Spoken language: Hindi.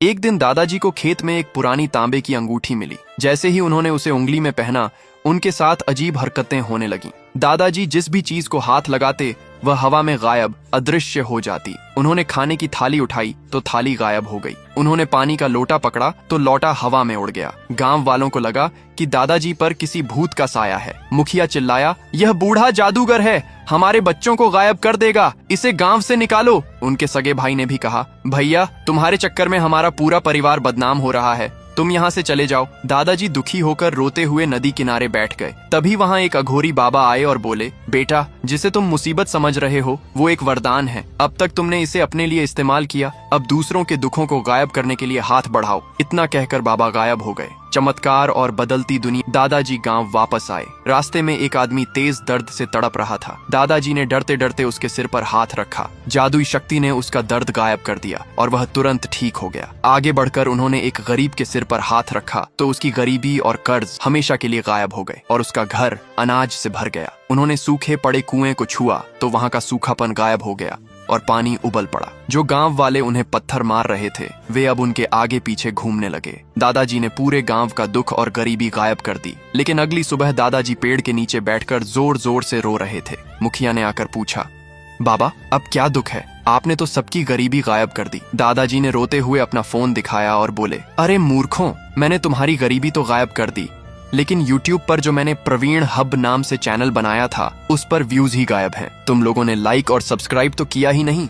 एक दिन दादाजी को खेत में एक पुरानी तांबे की अंगूठी मिली। जैसे ही उन्होंने उसे उंगली में पहना, उनके साथ अजीब हरकतें होने लगीं। दादाजी जिस भी चीज को हाथ लगाते वह हवा में गायब, अदृश्य हो जाती। उन्होंने खाने की थाली उठाई तो थाली गायब हो गई। उन्होंने पानी का लोटा पकड़ा तो लोटा हवा में उड़ गया। गांव वालों को लगा कि दादाजी पर किसी भूत का साया है। मुखिया चिल्लाया, यह बूढ़ा जादूगर है, हमारे बच्चों को गायब कर देगा, इसे गांव से निकालो। उनके सगे भाई ने भी कहा, भैया तुम्हारे चक्कर में हमारा पूरा परिवार बदनाम हो रहा है, तुम यहाँ से चले जाओ। दादाजी दुखी होकर रोते हुए नदी किनारे बैठ गए। तभी वहाँ एक अघोरी बाबा आए और बोले, बेटा जिसे तुम मुसीबत समझ रहे हो वो एक वरदान है। अब तक तुमने इसे अपने लिए इस्तेमाल किया, अब दूसरों के दुखों को गायब करने के लिए हाथ बढ़ाओ। इतना कहकर बाबा गायब हो गए। चमत्कार और बदलती दुनिया। दादाजी गांव वापस आए। रास्ते में एक आदमी तेज दर्द से तड़प रहा था। दादाजी ने डरते डरते उसके सिर पर हाथ रखा। जादुई शक्ति ने उसका दर्द गायब कर दिया और वह तुरंत ठीक हो गया। आगे बढ़कर उन्होंने एक गरीब के सिर पर हाथ रखा तो उसकी गरीबी और कर्ज हमेशा के लिए गायब हो गए और उसका घर अनाज से भर गया। उन्होंने सूखे पड़े कुएं को छुआ तो वहां का सूखापन गायब हो गया और पानी उबल पड़ा। जो गांव वाले उन्हें पत्थर मार रहे थे वे अब उनके आगे पीछे घूमने लगे। दादाजी ने पूरे गांव का दुख और गरीबी गायब कर दी। लेकिन अगली सुबह दादाजी पेड़ के नीचे बैठकर जोर जोर से रो रहे थे। मुखिया ने आकर पूछा, बाबा अब क्या दुख है, आपने तो सबकी गरीबी गायब कर दी। दादाजी ने रोते हुए अपना फोन दिखाया और बोले, अरे मूर्खों, मैंने तुम्हारी गरीबी तो गायब कर दी, लेकिन YouTube पर जो मैंने प्रवीण हब नाम से चैनल बनाया था उस पर व्यूज ही गायब हैं। तुम लोगों ने लाइक और सब्सक्राइब तो किया ही नहीं।